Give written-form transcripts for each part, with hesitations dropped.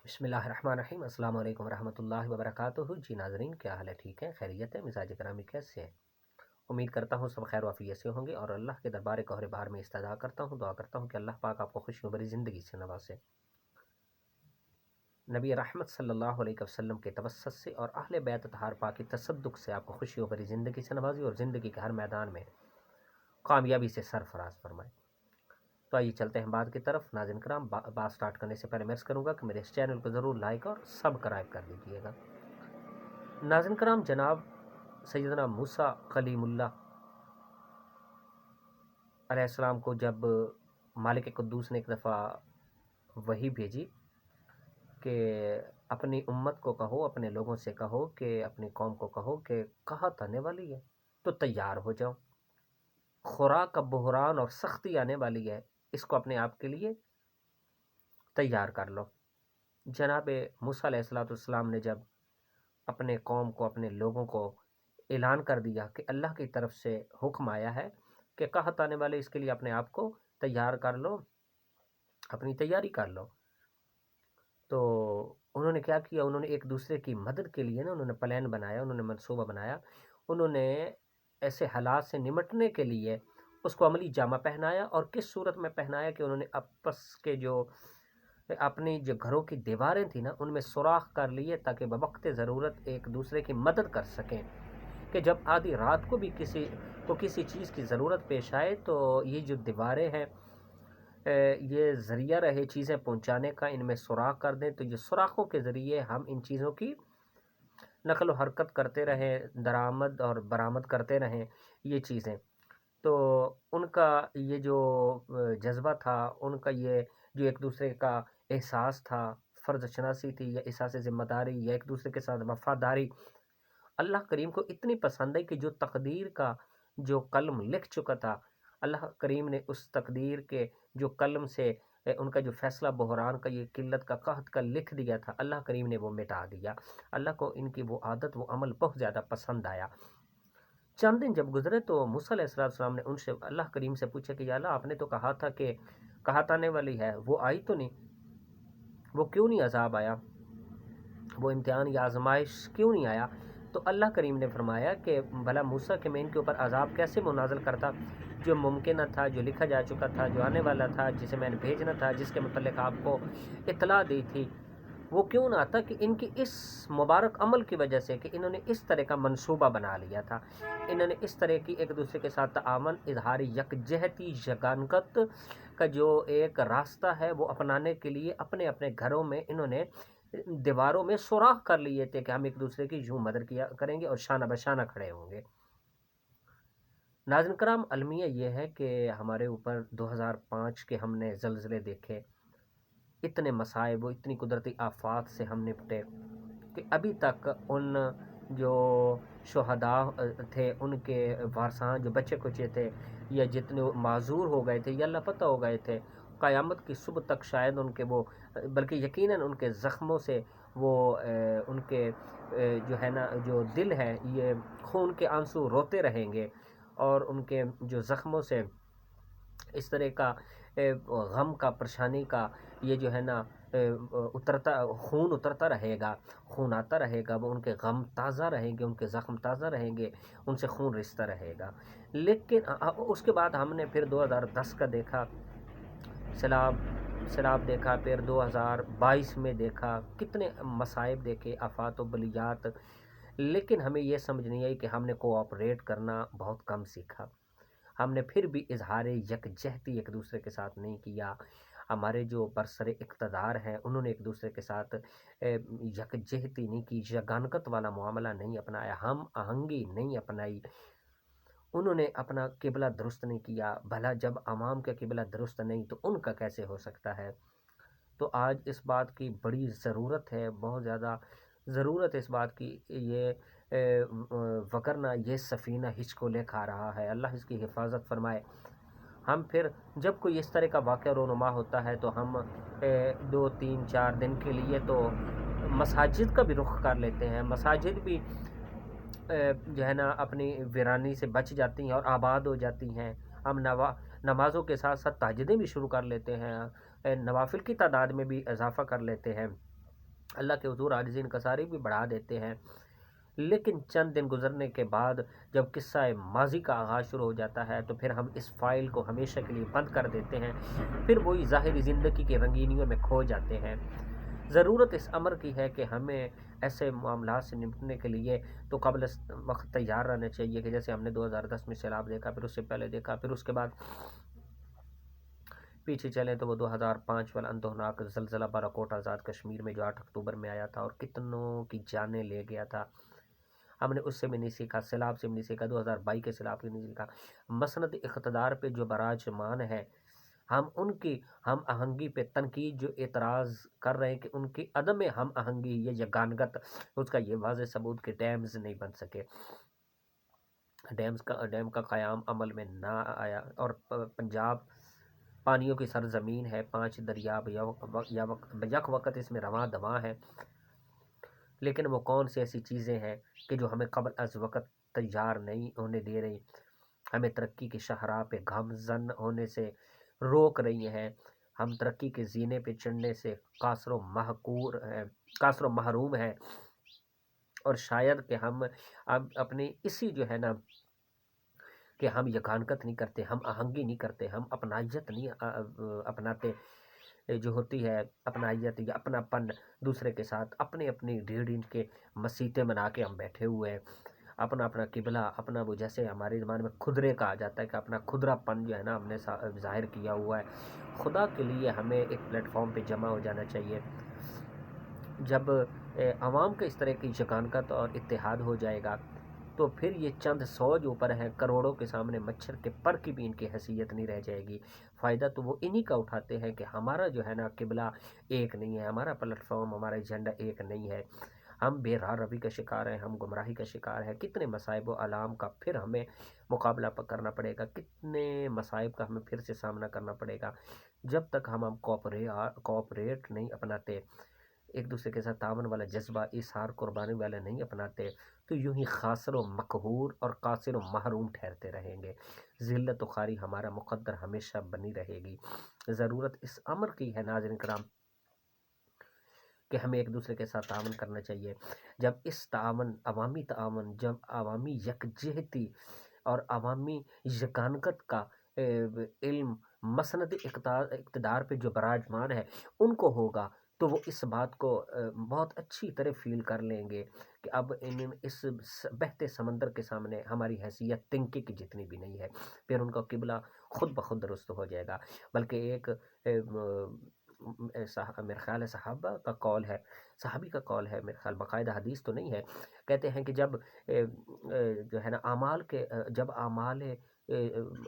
بسم اللہ الرحمن الرحیم۔ السلام علیکم ورحمۃ اللہ وبرکاتہ۔ جی ناظرین، کیا حال ہے؟ ٹھیک ہے، خیریت ہے؟ مزاج گرامی کیسے ہیں؟ امید کرتا ہوں سب خیر وافیت سے ہوں گے، اور اللہ کے دربار قہر بار میں استدعا کرتا ہوں، دعا کرتا ہوں کہ اللہ پاک آپ کو خوشیوں بھری زندگی سے نوازے۔ نبی رحمت صلی اللہ علیہ وسلم کے توسط سے اور اہل بیت اطہار پاک کی تصدق سے آپ کو خوشیوں بھری زندگی سے نوازے اور زندگی کے ہر میدان میں کامیابی سے سرفراز فرمائے۔ تو آئیے چلتے ہیں بات کی طرف۔ ناظرین کرام، بات سٹارٹ کرنے سے پہلے میں عرض کروں گا کہ میرے اس چینل کو ضرور لائک اور سبسکرائب کر دیجیے گا۔ ناظرین کرام، جناب سیدنا موسیٰ کلیم اللہ علیہ السلام کو جب مالک قدوس نے ایک دفعہ وحی بھیجی کہ اپنی امت کو کہو، اپنے لوگوں سے کہو کہ اپنی قوم کو کہو کہ قحط آنے والی ہے تو تیار ہو جاؤ، خوراک کا بحران اور سختی آنے والی ہے، اس کو اپنے آپ کے لیے تیار کر لو۔ جناب موسیٰ علیہ السلام نے جب اپنے قوم کو، اپنے لوگوں کو اعلان کر دیا کہ اللہ کی طرف سے حکم آیا ہے کہ قحط آنے والے، اس کے لیے اپنے آپ کو تیار کر لو، اپنی تیاری کر لو، تو انہوں نے کیا کیا؟ انہوں نے ایک دوسرے کی مدد کے لیے انہوں نے پلان بنایا، انہوں نے منصوبہ بنایا، انہوں نے ایسے حالات سے نمٹنے کے لیے اس کو عملی جامہ پہنایا۔ اور کس صورت میں پہنایا کہ انہوں نے آپس کے اپنی جو گھروں کی دیواریں تھیں نا، ان میں سوراخ کر لیے تاکہ بوقت ضرورت ایک دوسرے کی مدد کر سکیں، کہ جب آدھی رات کو بھی کسی کو کسی چیز کی ضرورت پیش آئے تو یہ جو دیواریں ہیں یہ ذریعہ رہے چیزیں پہنچانے کا، ان میں سوراخ کر دیں تو یہ سوراخوں کے ذریعے ہم ان چیزوں کی نقل و حرکت کرتے رہیں، درآمد اور برآمد کرتے رہیں یہ چیزیں۔ تو ان کا یہ جو جذبہ تھا، ان کا یہ جو ایک دوسرے کا احساس تھا، فرض شناسی تھی یا احساس ذمہ داری یا ایک دوسرے کے ساتھ وفاداری، اللہ کریم کو اتنی پسند ہے کہ جو تقدیر کا جو قلم لکھ چکا تھا، اللہ کریم نے اس تقدیر کے جو قلم سے ان کا جو فیصلہ بحران کا، یہ قلت کا، قحط کا لکھ دیا تھا، اللہ کریم نے وہ مٹا دیا۔ اللہ کو ان کی وہ عادت، وہ عمل بہت زیادہ پسند آیا۔ چند دن جب گزرے تو موسیٰ علیہ السلام نے ان سے اللہ کریم سے پوچھا کہ یا اللہ، آپ نے تو کہا تھا کہ قحط آنے والی ہے، وہ آئی تو نہیں، وہ کیوں نہیں عذاب آیا، وہ امتحان یا آزمائش کیوں نہیں آیا؟ تو اللہ کریم نے فرمایا کہ بھلا موسیٰ کہ میں ان کے اوپر عذاب کیسے منازل کرتا، جو ممکنہ تھا، جو لکھا جا چکا تھا، جو آنے والا تھا، جسے میں نے بھیجنا تھا، جس کے متعلق آپ کو اطلاع دی تھی، وہ کیوں نہ آتا؟ کہ ان کی اس مبارک عمل کی وجہ سے کہ انہوں نے اس طرح کا منصوبہ بنا لیا تھا، انہوں نے اس طرح کی ایک دوسرے کے ساتھ تعاون، اظہار یکجہتی، یگانگت کا جو ایک راستہ ہے وہ اپنانے کے لیے اپنے اپنے گھروں میں انہوں نے دیواروں میں سوراخ کر لیے تھے کہ ہم ایک دوسرے کی یوں مدد کیا کریں گے اور شانہ بشانہ کھڑے ہوں گے۔ ناظرین کرام، المیہ یہ ہے کہ ہمارے اوپر 2005 کے ہم نے زلزلے دیکھے، اتنے مصائب و اتنی قدرتی آفات سے ہم نپٹے کہ ابھی تک ان جو شہداء تھے، ان کے وارثان جو بچے کچے تھے یا جتنے معذور ہو گئے تھے یا لاپتہ ہو گئے تھے، قیامت کی صبح تک شاید ان کے وہ، بلکہ یقیناً ان کے زخموں سے وہ ان کے جو ہے نا جو دل ہے، یہ خون کے آنسو روتے رہیں گے، اور ان کے جو زخموں سے اس طرح کا غم کا، پریشانی کا یہ جو ہے نا اترتا، خون اترتا رہے گا، خون آتا رہے گا، وہ ان کے غم تازہ رہیں گے، ان کے زخم تازہ رہیں گے، ان سے خون رشتہ رہے گا۔ لیکن اس کے بعد ہم نے پھر 2010 کا دیکھا سیلاب دیکھا، پھر 2022 میں دیکھا، کتنے مصائب دیکھے، آفات و بلیات، لیکن ہمیں یہ سمجھ نہیں آئی کہ ہم نے کوآپریٹ کرنا بہت کم سیکھا، ہم نے پھر بھی اظہار یکجہتی ایک دوسرے کے ساتھ نہیں کیا، ہمارے جو برسر اقتدار ہیں انہوں نے ایک دوسرے کے ساتھ یکجہتی نہیں کی، یگانگت والا معاملہ نہیں اپنایا، ہم آہنگی نہیں اپنائی، انہوں نے اپنا قبلہ درست نہیں کیا۔ بھلا جب عوام کا قبلہ درست نہیں تو ان کا کیسے ہو سکتا ہے؟ تو آج اس بات کی بڑی ضرورت ہے، بہت زیادہ ضرورت ہے اس بات کی، یہ وگرنہ یہ سفینہ ہچ کو لے کھا رہا ہے، اللہ اس کی حفاظت فرمائے۔ ہم پھر جب کوئی اس طرح کا واقعہ رونما ہوتا ہے تو ہم 2 3 4 دن کے لیے تو مساجد کا بھی رخ کر لیتے ہیں، مساجد بھی جو ہے نا اپنی ویرانی سے بچ جاتی ہیں اور آباد ہو جاتی ہیں، ہم نمازوں کے ساتھ ساتھ تہجدیں بھی شروع کر لیتے ہیں، نوافل کی تعداد میں بھی اضافہ کر لیتے ہیں، اللہ کے حضور عاجزی انکساری بھی بڑھا دیتے ہیں، لیکن چند دن گزرنے کے بعد جب قصہ ماضی کا آغاز شروع ہو جاتا ہے تو پھر ہم اس فائل کو ہمیشہ کے لیے بند کر دیتے ہیں، پھر وہی ظاہری زندگی کی رنگینیوں میں کھو جاتے ہیں۔ ضرورت اس امر کی ہے کہ ہمیں ایسے معاملات سے نمٹنے کے لیے تو قبل وقت تیار رہنا چاہیے، کہ جیسے ہم نے 2010 میں سیلاب دیکھا، پھر اس سے پہلے دیکھا، پھر اس کے بعد پیچھے چلیں تو وہ 2005 والا اندوہناک زلزلہ بالاکوٹ آزاد کشمیر میں جو 8 اکتوبر میں آیا تھا اور کتنوں کی جانیں لے گیا تھا، ہم نے اس سے بھی نہیں سیکھا، سیلاب سے بھی نہیں سیکھا، 2022 کے سیلاب سے نہیں سیکھا۔ مسند اقتدار پہ جو براجمان ہے، ہم ان کی ہم آہنگی پہ تنقید جو اعتراض کر رہے ہیں کہ ان کی عدم ہم آہنگی یا یگانگت، اس کا یہ واضح ثبوت کہ ڈیمز نہیں بن سکے، ڈیم کا قیام عمل میں نہ آیا، اور پنجاب پانیوں کی سرزمین ہے، 5 دریا یک وقت اس میں رواں دواں ہے، لیکن وہ کون سی ایسی چیزیں ہیں کہ جو ہمیں قبل از وقت تیار نہیں ہونے دے رہی، ہمیں ترقی کی شاہراہ پہ گامزن ہونے سے روک رہی ہیں، ہم ترقی کے زینے پہ چڑھنے سے قاصر و محروم ہیں، اور شاید کہ ہم اب اپنی اسی جو ہے نا کہ ہم یگانگت نہیں کرتے، ہم آہنگی نہیں کرتے، ہم اپنائیت نہیں اپناتے، جو ہوتی ہے اپنائیت یا اپنا پن دوسرے کے ساتھ، اپنی 1.5 انچ کے مسیتیں بنا کے ہم بیٹھے ہوئے ہیں، اپنا قبلہ، اپنا وہ جیسے ہمارے زبان میں خدرے کہا جاتا ہے کہ اپنا خدرہ پن جو ہے نا ہم نے ظاہر کیا ہوا ہے۔ خدا کے لیے ہمیں ایک پلیٹ فارم پہ جمع ہو جانا چاہیے۔ جب عوام کے اس طرح کی یگانگت اور اتحاد ہو جائے گا تو پھر یہ چند 100 جو اوپر ہیں، کروڑوں کے سامنے مچھر کے پر کی بھی ان کی حیثیت نہیں رہ جائے گی۔ فائدہ تو وہ انہی کا اٹھاتے ہیں کہ ہمارا جو ہے نا قبلہ ایک نہیں ہے، ہمارا پلیٹ فارم، ہمارا ایجنڈا ایک نہیں ہے، ہم بے راہ روی کا شکار ہیں، ہم گمراہی کا شکار ہیں، کتنے مصائب و آلام کا پھر ہمیں مقابلہ کرنا پڑے گا، کتنے مصائب کا ہمیں پھر سے سامنا کرنا پڑے گا، جب تک ہم کوآپریٹ نہیں اپناتے، ایک دوسرے کے ساتھ تعاون والا جذبہ، ایثار قربانی والا نہیں اپناتے، تو یوں ہی خاسر و مقہور اور قاصر و محروم ٹھہرتے رہیں گے، ذلت و خواری ہمارا مقدر ہمیشہ بنی رہے گی۔ ضرورت اس امر کی ہے ناظرین کرام کہ ہمیں ایک دوسرے کے ساتھ تعاون کرنا چاہیے۔ جب اس تعاون، جب عوامی یکجہتی اور عوامی یگانگت کا علم مسند اقتدار پہ جو براجمان ہے ان کو ہوگا، تو وہ اس بات کو بہت اچھی طرح فیل کر لیں گے کہ اب اس بہتے سمندر کے سامنے ہماری حیثیت تنکے کی جتنی بھی نہیں ہے، پھر ان کا قبلہ خود بخود درست ہو جائے گا۔ بلکہ ایک میرے خیال ہے صحابی کا قول ہے، میرے خیال باقاعدہ حدیث تو نہیں ہے، کہتے ہیں کہ جب جو ہے نا جب اعمال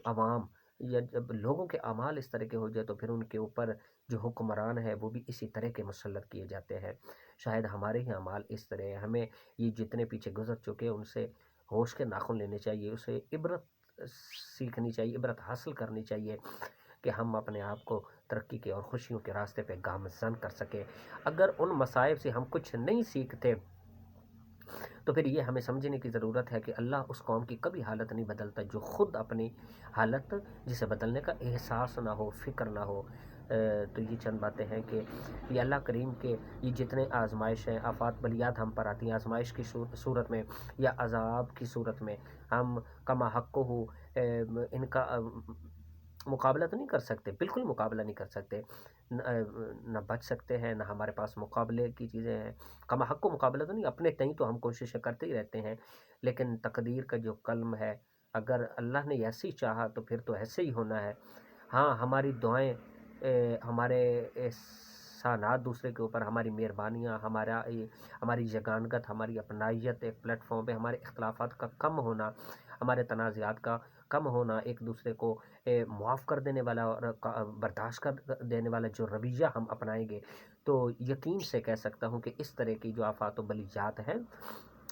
عوام یا جب لوگوں کے اعمال اس طرح کے ہو جائے تو پھر ان کے اوپر جو حکمران ہے وہ بھی اسی طرح کے مسلط کیے جاتے ہیں۔ شاید ہمارے ہی اعمال اس طرح ہیں، ہمیں یہ جتنے پیچھے گزر چکے ان سے ہوش کے ناخن لینے چاہیے، اسے عبرت سیکھنی چاہیے، عبرت حاصل کرنی چاہیے کہ ہم اپنے آپ کو ترقی کے اور خوشیوں کے راستے پہ گامزن کر سکیں۔ اگر ان مصائب سے ہم کچھ نہیں سیکھتے تو پھر یہ ہمیں سمجھنے کی ضرورت ہے کہ اللہ اس قوم کی کبھی حالت نہیں بدلتا جو خود اپنی حالت جسے بدلنے کا احساس نہ ہو، فکر نہ ہو۔ تو یہ چند باتیں ہیں کہ یہ اللہ کریم کے یہ جتنے آزمائش ہیں، آفات بلیات ہم پر آتی ہیں آزمائش کی صورت میں یا عذاب کی صورت میں، ہم کما حق ہو ان کا مقابلہ تو نہیں کر سکتے، بالکل مقابلہ نہیں کر سکتے، نہ بچ سکتے ہیں، نہ ہمارے پاس مقابلے کی چیزیں ہیں، کما حق کو مقابلہ تو نہیں، اپنے تئیں تو ہم کوششیں کرتے ہی رہتے ہیں، لیکن تقدیر کا جو قلم ہے، اگر اللہ نے ایسے ہی چاہا تو پھر تو ایسے ہی ہونا ہے۔ ہاں ہماری دعائیں، ہمارے احسانات دوسرے کے اوپر، ہماری مہربانیاں، ہماری یگانگت، ہماری اپنائیت ایک پلیٹ فارم پہ، ہمارے اختلافات کا کم ہونا، ہمارے تنازعات کا کم ہونا، ایک دوسرے کو معاف کر دینے والا اور برداشت کر دینے والا جو رویہ ہم اپنائیں گے، تو یقین سے کہہ سکتا ہوں کہ اس طرح کی جو آفات و بلیات ہیں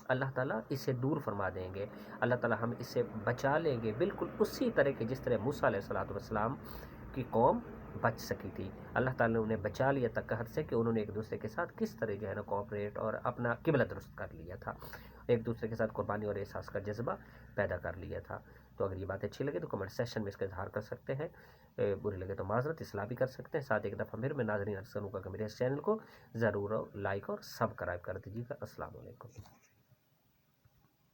اللہ تعالیٰ اسے دور فرما دیں گے، اللہ تعالیٰ ہم اسے بچا لیں گے، بالکل اسی طرح کے جس طرح موسیٰ علیہ السلام کی قوم بچ سکی تھی، اللہ تعالیٰ نے انہیں بچا لیا تھا قحط سے، کہ انہوں نے ایک دوسرے کے ساتھ کس طرح جو ہے نا کوآپریٹ اور اپنا قبلہ درست کر لیا تھا، ایک دوسرے کے ساتھ قربانی اور احساس کا جذبہ پیدا کر لیا تھا۔ تو اگر یہ بات اچھی لگے تو کمنٹ سیکشن میں اس کا اظہار کر سکتے ہیں، بری لگے تو معذرت، اصلاح بھی کر سکتے ہیں۔ ساتھ ایک دفعہ پھر میں ناظرین عرض کروں گا کہ میرے اس چینل کو ضرور لائک اور سبسکرائب کر دیجیے گا۔ السلام علیکم۔